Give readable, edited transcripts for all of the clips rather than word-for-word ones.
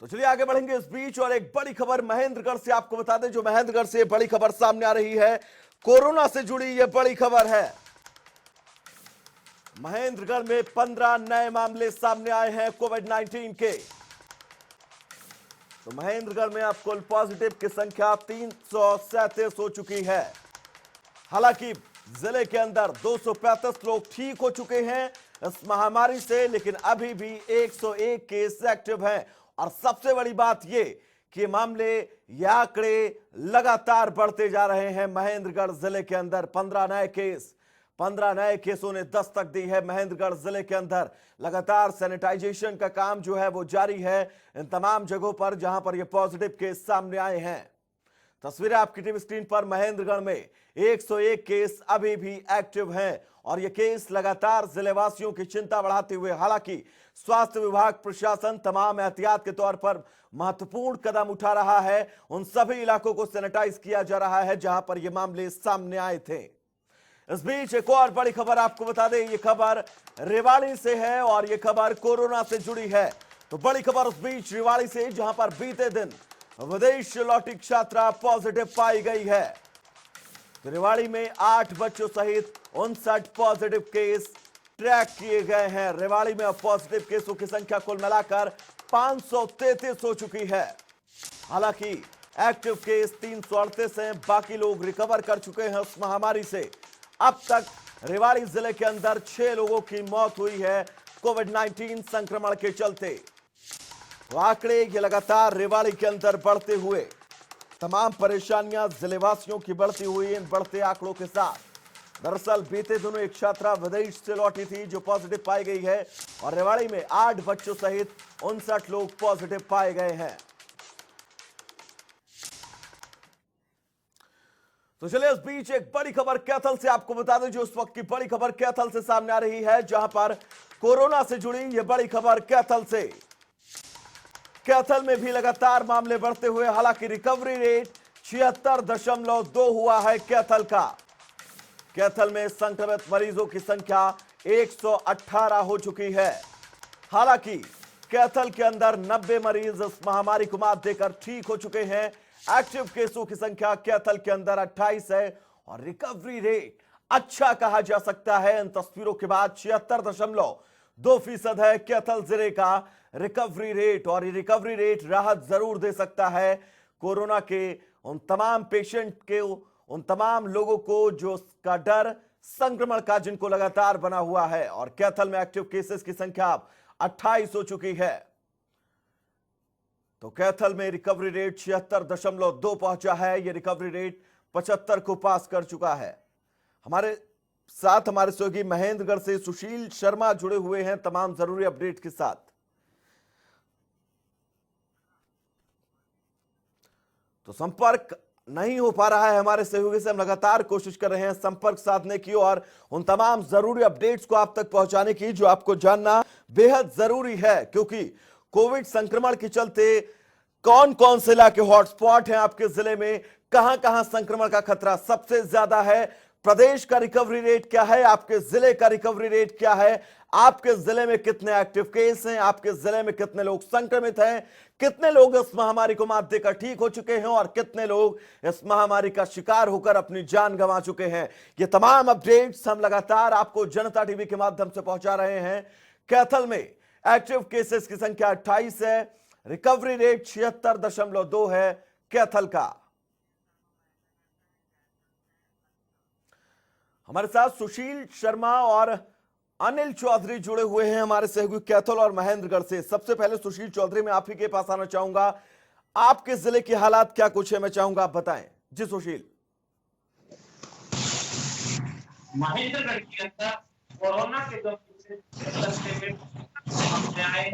तो चलिए आगे बढ़ेंगे इस बीच और एक बड़ी खबर महेंद्रगढ़ से आपको बता दें। जो महेंद्रगढ़ से बड़ी खबर सामने आ रही है, कोरोना से जुड़ी यह बड़ी खबर है। महेंद्रगढ़ में 15 नए मामले सामने आए हैं कोविड-19 के। तो महेंद्रगढ़ में अब कुल पॉजिटिव की संख्या 337 हो चुकी है। हालांकि जिले के अंदर 235 लोग ठीक हो चुके हैं इस महामारी से, लेकिन अभी भी 101 केस एक्टिव हैं। और सबसे बड़ी बात यह कि ये मामले, ये आंकड़े लगातार बढ़ते जा रहे हैं। महेंद्रगढ़ जिले के अंदर 15 नए केसों ने दस्तक दी है। महेंद्रगढ़ जिले के अंदर लगातार सैनिटाइजेशन का काम जो है वो जारी है इन तमाम जगहों पर जहां पर ये पॉजिटिव केस सामने आए हैं। तस्वीरें आपकी टीवी स्क्रीन पर। महेंद्रगढ़ में 101 केस अभी भी एक्टिव हैं और ये केस लगातार जिलेवासियों की चिंता बढ़ाते हुए, हालांकि स्वास्थ्य विभाग प्रशासन तमाम एहतियात के तौर पर महत्वपूर्ण कदम उठा रहा है। उन सभी इलाकों को सैनिटाइज किया जा रहा है जहां पर ये मामले सामने आए थे। इस बीच एक और बड़ी खबर आपको बता दें, ये खबर रेवाड़ी से है और ये खबर कोरोना से जुड़ी है। तो बड़ी खबर उस बीच रेवाड़ी से, जहां पर बीते दिन विदेश से लौटी छात्रा पॉजिटिव पाई गई है। तो रेवाड़ी में 8 बच्चों सहित 59 पॉजिटिव केस ट्रैक किए गए हैं। रेवाड़ी में अब पॉजिटिव केसों की संख्या कुल मिलाकर 533 हो चुकी है। हालांकि एक्टिव केस 338 हैं, बाकी लोग रिकवर कर चुके हैं उस महामारी से। अब तक रेवाड़ी जिले के अंदर 6 लोगों की मौत हुई है कोविड-19 संक्रमण के चलते। तो आंकड़े ये लगातार रेवाड़ी के अंदर बढ़ते हुए, तमाम परेशानियां जिलेवासियों की बढ़ती हुई इन बढ़ते आंकड़ों के साथ। दरअसल बीते दिनों एक छात्रा विदेश से लौटी थी जो पॉजिटिव पाई गई है और रेवाड़ी में 8 बच्चों सहित 59 लोग पॉजिटिव पाए गए हैं। तो चलिए इस बीच एक बड़ी खबर कैथल से आपको बता दें। जो इस वक्त की बड़ी खबर कैथल से सामने आ रही है, जहां पर कोरोना से जुड़ी यह बड़ी खबर कैथल से। कैथल में भी लगातार मामले बढ़ते हुए, हालांकि रिकवरी रेट 76.2 हुआ है कैथल का। कैथल में संक्रमित मरीजों की संख्या 118 हो चुकी है। हालांकि कैथल के अंदर 90 मरीज इस महामारी को मात देकर ठीक हो चुके हैं। एक्टिव केसों की संख्या कैथल के अंदर 28 है और रिकवरी रेट अच्छा कहा जा सकता है इन तस्वीरों के बाद 76.2% है कैथल जिले का रिकवरी रेट। और ये रिकवरी रेट राहत जरूर दे सकता है कोरोना के उन तमाम पेशेंट के, उन तमाम लोगों को जो का डर संक्रमण का जिनको लगातार बना हुआ है। और कैथल में एक्टिव केसेस की संख्या 28 हो चुकी है। तो कैथल में रिकवरी रेट 76.2 पहुंचा है। यह रिकवरी रेट 75 को पास कर चुका है। हमारे साथ हमारे सहयोगी महेंद्रगढ़ से सुशील शर्मा जुड़े हुए हैं तमाम जरूरी अपडेट के साथ। तो संपर्क नहीं हो पा रहा है हमारे सहयोगी से, हम लगातार कोशिश कर रहे हैं संपर्क साधने की और उन तमाम जरूरी अपडेट्स को आप तक पहुंचाने की जो आपको जानना बेहद जरूरी है। क्योंकि कोविड संक्रमण के चलते कौन कौन से इलाके हॉटस्पॉट हैं आपके जिले में, कहां कहां संक्रमण का खतरा सबसे ज्यादा है, प्रदेश का रिकवरी रेट क्या है, आपके जिले का रिकवरी रेट क्या है, आपके जिले में कितने एक्टिव केस हैं, आपके जिले में कितने लोग संक्रमित हैं, कितने लोग इस महामारी को मात देकर ठीक हो चुके हैं और कितने लोग इस महामारी का शिकार होकर अपनी जान गंवा चुके हैं। ये तमाम अपडेट्स हम लगातार आपको जनता टीवी के माध्यम से पहुंचा रहे हैं। कैथल में एक्टिव केसेस की संख्या 28 है, रिकवरी रेट 76.2 है कैथल का। हमारे साथ सुशील शर्मा और अनिल चौधरी जुड़े हुए हैं हमारे सहयोगी कैथल और महेंद्रगढ़ से। सबसे पहले सुशील चौधरी, मैं आप ही के पास आना चाहूंगा। आपके जिले के हालात क्या कुछ है, मैं चाहूंगा आप बताएं। जी सुशील। महेंद्रगढ़ के अंदर कोरोना के जो सामने आए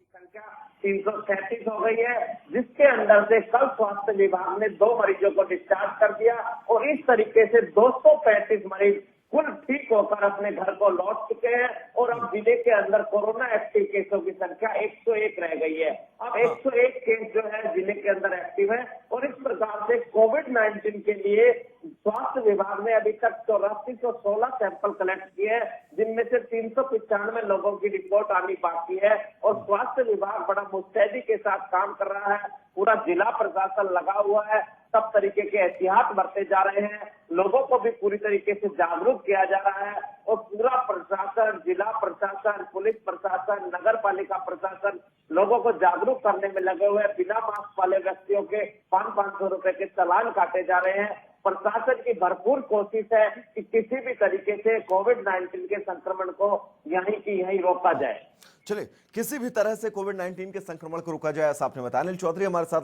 संख्या 337 हो गई है, जिसके अंदर से कल स्वास्थ्य विभाग ने 2 मरीजों को डिस्चार्ज कर दिया और इस तरीके से 235 मरीज कुल ठीक होकर अपने घर को लौट चुके हैं। और अब जिले के अंदर कोरोना एक्टिव केसों की संख्या 101 रह गई है। अब 101 केस जो है जिले के अंदर एक्टिव है और इस प्रकार से कोविड-19 के लिए स्वास्थ्य विभाग ने अभी तक 8416 सैंपल कलेक्ट किए हैं, जिनमें से 395 लोगों की रिपोर्ट आनी बाकी है और स्वास्थ्य विभाग बड़ा मुस्तैदी के साथ काम कर रहा है। पूरा जिला प्रशासन लगा हुआ है, सब तरीके के एहतियात बरते जा रहे हैं, लोगों को भी पूरी तरीके से जागरूक किया जा रहा है और पूरा प्रशासन, जिला प्रशासन, पुलिस प्रशासन, नगर पालिका प्रशासन लोगों को जागरूक करने में लगे हुए हैं। बिना मास्क वाले व्यक्तियों के 500-500 रुपए के चालान काटे जा रहे हैं। प्रशासन की भरपूर कोशिश है कि किसी भी तरीके से कोविड-19 के संक्रमण को यहीं की यहीं रोका जाए। चलिए, किसी भी तरह से कोविड-19 के संक्रमण को रोका जाए, ऐसा आपने बताया। अनिल चौधरी हमारे साथ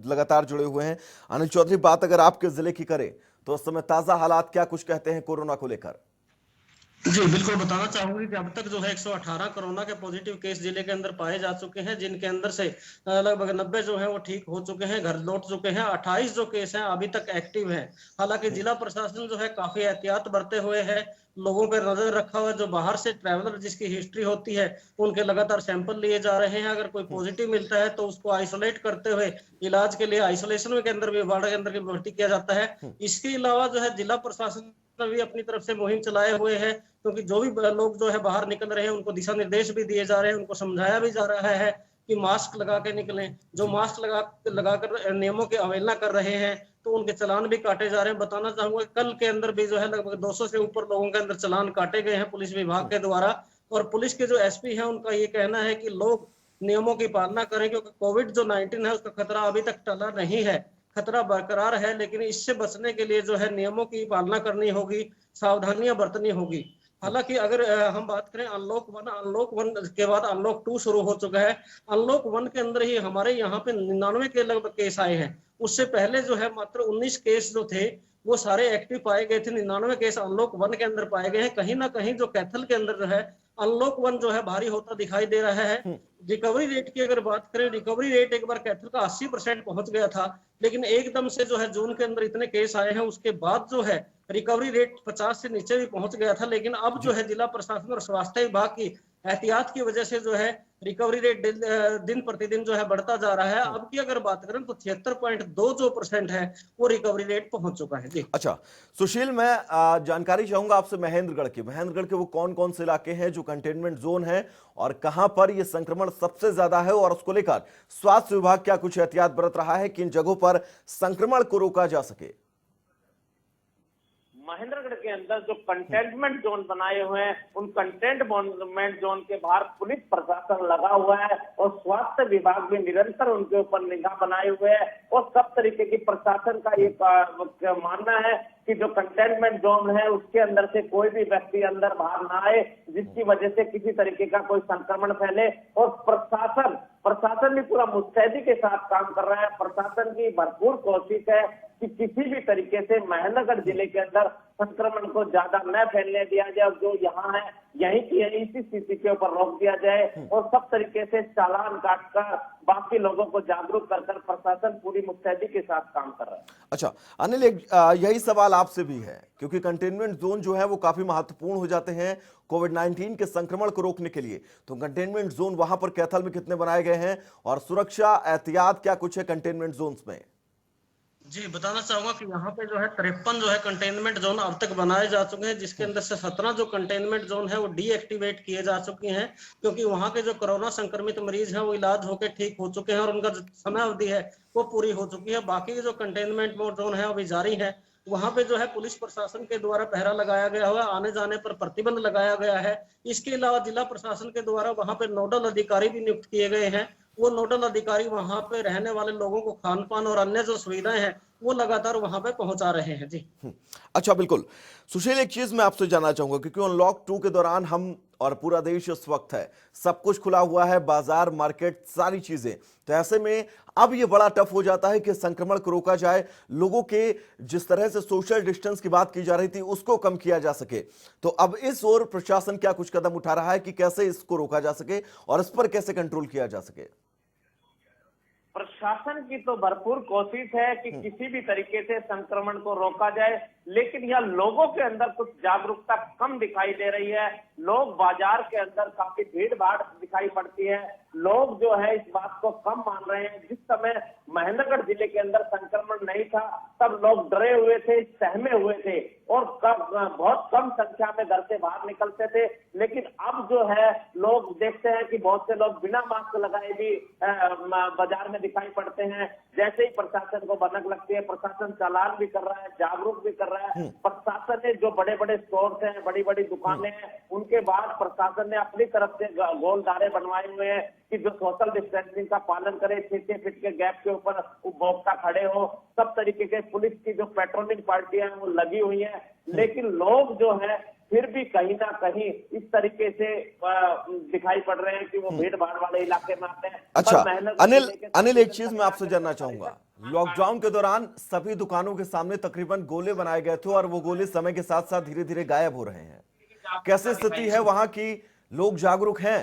लगातार जुड़े हुए हैं। अनिल चौधरी, बात अगर आपके जिले की करें तो उस समय ताजा हालात क्या कुछ कहते हैं कोरोना को लेकर? जी बिल्कुल, बताना चाहूंगी कि अब तक जो है 118 कोरोना के पॉजिटिव केस जिले के अंदर पाए जा चुके हैं, जिनके अंदर से लगभग 90 जो है वो ठीक हो चुके हैं, घर लौट चुके हैं। 28 जो केस हैं अभी तक एक्टिव हैं। हालांकि जिला प्रशासन जो है काफी एहतियात बरते हुए है, लोगों पर नजर रखा हुआ है। जो बाहर से ट्रैवलर जिसकी हिस्ट्री होती है उनके लगातार सैंपल लिए जा रहे हैं। अगर कोई पॉजिटिव मिलता है तो उसको आइसोलेट करते हुए इलाज के लिए आइसोलेशन के अंदर भी वार्ड के अंदर भर्ती किया जाता है। इसके अलावा जो है जिला प्रशासन भी अपनी तरफ से मुहिम चलाए हुए है, क्योंकि जो भी लोग जो है बाहर निकल रहे हैं उनको दिशा निर्देश भी दिए जा रहे हैं, उनको समझाया भी जा रहा है कि मास्क लगा के निकलें। जो मास्क लगाकर नियमों की अवहेलना कर रहे हैं तो उनके चालान भी काटे जा रहे हैं। बताना चाहूंगा कल के अंदर भी जो है लगभग 200 से ऊपर लोगों के अंदर चालान काटे गए हैं पुलिस विभाग के द्वारा। और पुलिस के जो एसपी हैं उनका ये कहना है कि लोग नियमों की पालना करें, क्योंकि कोविड-19 है उसका खतरा अभी तक टला नहीं है, खतरा बरकरार है। लेकिन इससे बचने के लिए जो है नियमों की पालना करनी होगी, सावधानियां बरतनी होगी। हालांकि अगर हम बात करें अनलॉक 1 के बाद अनलॉक 2 शुरू हो चुका है। अनलॉक 1 के अंदर ही हमारे यहाँ पे 99 के लगभग केस आए हैं। उससे पहले जो है मात्र 19 केस जो थे वो सारे एक्टिव पाए गए थे। 99 केस अनलॉक 1 के अंदर पाए गए हैं। कहीं ना कहीं जो कैथल के अंदर जो है अनलॉक 1 जो है भारी होता दिखाई दे रहा है। रिकवरी रेट की अगर बात करें, रिकवरी रेट एक बार कैथल का 80% पहुंच गया था, लेकिन एकदम से जो है जून के अंदर इतने केस आए हैं उसके बाद जो है रिकवरी रेट 50 से नीचे भी पहुंच गया था। लेकिन अब जो है जिला प्रशासन और स्वास्थ्य विभाग की एहतियात की वजह से जो है रिकवरी रेट दिन प्रतिदिन जो है बढ़ता जा रहा है। अब की अगर बात करें तो 76.2% है वो रिकवरी रेट पहुंच चुका है। जी अच्छा सुशील, मैं जानकारी चाहूंगा आपसे महेंद्रगढ़ के वो कौन कौन से इलाके हैं जो कंटेनमेंट जोन है और कहां पर ये संक्रमण सबसे ज्यादा है, और उसको लेकर स्वास्थ्य विभाग क्या कुछ एहतियात बरत रहा है कि इन जगहों पर संक्रमण को रोका जा सके? महेंद्रगढ़ के अंदर जो कंटेनमेंट जोन बनाए हुए हैं उन कंटेनमेंट जोन के बाहर पुलिस प्रशासन लगा हुआ है और स्वास्थ्य विभाग भी निरंतर उनके ऊपर निगाह बनाए हुए है। और सब तरीके की प्रशासन का ये मानना है कि जो कंटेनमेंट जोन है उसके अंदर से कोई भी व्यक्ति अंदर बाहर ना आए जिसकी वजह से किसी तरीके का कोई संक्रमण फैले। और प्रशासन भी पूरा मुस्तैदी के साथ काम कर रहा है। प्रशासन की भरपूर कोशिश है कि किसी भी तरीके से महेंद्रगढ़ जिले के अंदर संक्रमण को ज्यादा न फैलने दिया जाए और जो यहाँ है यहीं की इसी स्थिति के ऊपर रोक दिया जाए। और सब तरीके से चालान काटकर बाकी लोगों को जागरूक कर प्रशासन पूरी मुस्तैदी के साथ काम कर रहा है। अच्छा अनिल, यही सवाल आपसे भी है, क्योंकि कंटेनमेंट जोन जो है वो काफी महत्वपूर्ण हो जाते हैं कोविड-19 के संक्रमण को रोकने के लिए। तो कंटेनमेंट जोन वहां पर कैथल में कितने बनाए गए हैं और सुरक्षा एहतियात क्या कुछ है कंटेनमेंट जोन्स में? जी बताना चाहूंगा कि यहाँ पे जो है 53 जो है कंटेनमेंट जोन अब तक बनाए जा चुके हैं, जिसके अंदर से 17 जो कंटेनमेंट जोन है वो डीएक्टिवेट किए जा चुके हैं, क्योंकि वहाँ के जो कोरोना संक्रमित मरीज हैं वो इलाज होकर ठीक हो चुके हैं और उनका जो समय अवधि है वो पूरी हो चुकी है। बाकी के जो कंटेनमेंट जोन है अभी जारी है। वहां पे जो है पुलिस प्रशासन के द्वारा पहरा लगाया गया हुआ, आने जाने पर प्रतिबंध लगाया गया है। इसके अलावा जिला प्रशासन के द्वारा वहां पे नोडल अधिकारी भी नियुक्त किए गए हैं। वो नोडल अधिकारी वहां पे रहने वाले लोगों को खान पान और अन्य जो सुविधाएं हैं वो लगातार वहां पे पहुंचा रहे हैं। जी अच्छा बिल्कुल सुशील, एक चीज मैं आपसे जानना चाहूंगा, क्योंकि अनलॉक 2 के दौरान हम और पूरा देश इस वक्त है, सब कुछ खुला हुआ है, बाजार मार्केट सारी चीजें, तो ऐसे में अब ये बड़ा टफ हो जाता है कि संक्रमण को रोका जाए, लोगों के जिस तरह से सोशल डिस्टेंस की बात की जा रही थी उसको कम किया जा सके। तो अब इस ओर प्रशासन क्या कुछ कदम उठा रहा है कि कैसे इसको रोका जा सके और इस पर कैसे कंट्रोल किया जा सके? प्रशासन की तो भरपूर कोशिश है कि किसी भी तरीके से संक्रमण को रोका जाए। लेकिन यह लोगों के अंदर कुछ जागरूकता कम दिखाई दे रही है। लोग बाजार के अंदर काफी भीड़ भाड़ दिखाई पड़ती है। लोग जो है इस बात को कम मान रहे हैं। जिस समय महेंद्रगढ़ जिले के अंदर संक्रमण नहीं था तब लोग डरे हुए थे, सहमे हुए थे और बहुत कम संख्या में घर से बाहर निकलते थे। लेकिन अब जो है लोग देखते हैं कि बहुत से लोग बिना मास्क लगाए भी बाजार में दिखाई पड़ते हैं। जैसे ही प्रशासन को भनक लगती है, प्रशासन चालान भी कर रहा है, जागरूक भी कर रहा है। प्रशासन ने जो बड़े बड़े स्टोर्स हैं, बड़ी बड़ी दुकानें हैं, उनके बाद प्रशासन ने अपनी तरफ से गोल दायरे बनवाए हुए हैं कि जो सोशल डिस्टेंसिंग का पालन करे, 6 फीट के गैप के ऊपर उपभोक्ता खड़े हो। सब तरीके के पुलिस की जो पेट्रोलिंग पार्टियां हैं वो लगी हुई है। लेकिन लोग जो है फिर भी कहीं ना कहीं इस तरीके से दिखाई पड़ रहे हैं कि वो भीड़ भाड़ वाले इलाके में आते हैं। अच्छा अनिल एक चीज मैं आपसे जानना चाहूंगा, लॉकडाउन के दौरान सभी दुकानों के सामने तकरीबन गोले बनाए गए थे और वो गोले समय के साथ साथ धीरे धीरे गायब हो रहे हैं। कैसी स्थिति है वहां की, लोग जागरूक हैं?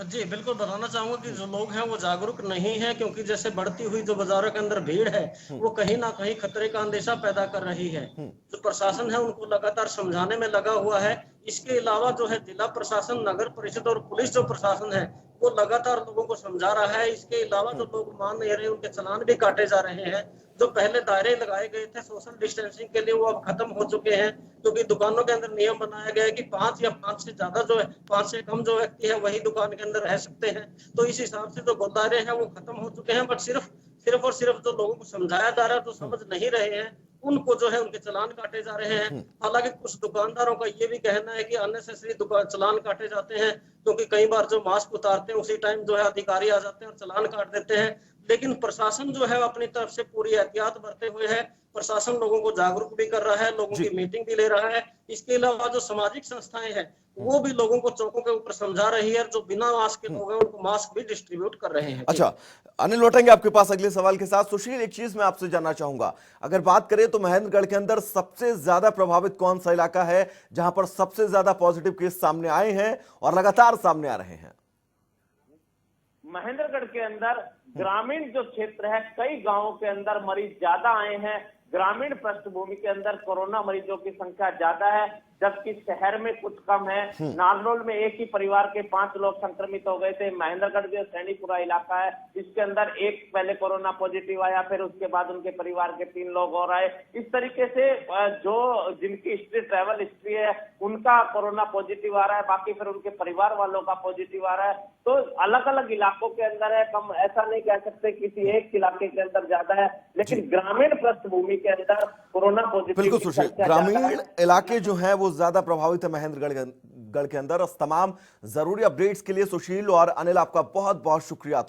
जी बिल्कुल बताना चाहूंगा कि जो लोग हैं वो जागरूक नहीं है, क्योंकि जैसे बढ़ती हुई जो बाजारों के अंदर भीड़ है वो कहीं ना कहीं खतरे का अंदेशा पैदा कर रही है। जो प्रशासन है उनको लगातार समझाने में लगा हुआ है। इसके अलावा जो है जिला प्रशासन, नगर परिषद और पुलिस जो प्रशासन है वो लगातार लोगों को समझा रहा है। इसके अलावा जो लोग मान नहीं रहे उनके चालान भी काटे जा रहे हैं। जो पहले दायरे लगाए गए थे सोशल डिस्टेंसिंग के लिए वो अब खत्म हो चुके हैं, क्योंकि दुकानों के अंदर नियम बनाया गया है कि 5 या 5 से ज्यादा जो है 5 से कम जो व्यक्ति है वही दुकान के अंदर रह सकते हैं। तो इस हिसाब से जो दायरे हैं वो खत्म हो चुके हैं। बट सिर्फ और सिर्फ जो लोगों को समझाया जा रहा है, जो समझ नहीं रहे हैं, उनको जो है उनके चालान काटे जा रहे हैं। हालांकि कुछ दुकानदारों का ये भी कहना है कि अननेसेसरी चालान काटे जाते हैं, क्योंकि कई बार जो मास्क उतारते हैं उसी टाइम जो है अधिकारी आ जाते हैं और चालान काट देते हैं। लेकिन प्रशासन जो है अपनी तरफ से पूरी एहतियात बरते हुए है। प्रशासन लोगों को जागरूक भी कर रहा है, लोगों की मीटिंग भी ले रहा है। इसके अलावा जो सामाजिक संस्थाएं हैं वो भी लोगों को चौकों के ऊपर समझा रही है। जो बिना मास्क के लोग हैं उनको मास्क भी डिस्ट्रीब्यूट कर रहे हैं। अच्छा अनिल, लौटेंगे आपके पास अगले सवाल के साथ। सुशील, एक चीज मैं आपसे जानना चाहूंगा, अगर बात करें तो महेंद्रगढ़ के अंदर सबसे ज्यादा प्रभावित कौन सा इलाका है जहां पर सबसे ज्यादा पॉजिटिव केस सामने आए हैं और लगातार सामने आ रहे हैं? महेंद्रगढ़ के अंदर ग्रामीण जो क्षेत्र है, कई गांवों के अंदर मरीज ज्यादा आए हैं। ग्रामीण पृष्ठभूमि के अंदर कोरोना मरीजों की संख्या ज्यादा है, जबकि शहर में कुछ कम है। नारनौल में एक ही परिवार के 5 लोग संक्रमित हो गए थे। महेंद्रगढ़ जो सैनीपुरा इलाका है, इसके अंदर एक पहले कोरोना पॉजिटिव आया, फिर उसके बाद उनके परिवार के 3 लोग और आए। इस तरीके से जो जिनकी हिस्ट्री, ट्रैवल हिस्ट्री है, उनका कोरोना पॉजिटिव आ रहा है, बाकी फिर उनके परिवार वालों का पॉजिटिव आ रहा है। तो अलग अलग इलाकों के अंदर है, कम ऐसा नहीं कह सकते किसी एक इलाके के अंदर ज्यादा है, लेकिन ग्रामीण पृष्ठभूमि के अंदर कोरोना पॉजिटिव। बिल्कुल सुशील, ग्रामीण इलाके जो है वो ज्यादा प्रभावित है महेंद्रगढ़ के अंदर। तमाम जरूरी अपडेट्स के लिए सुशील और अनिल आपका बहुत बहुत शुक्रिया।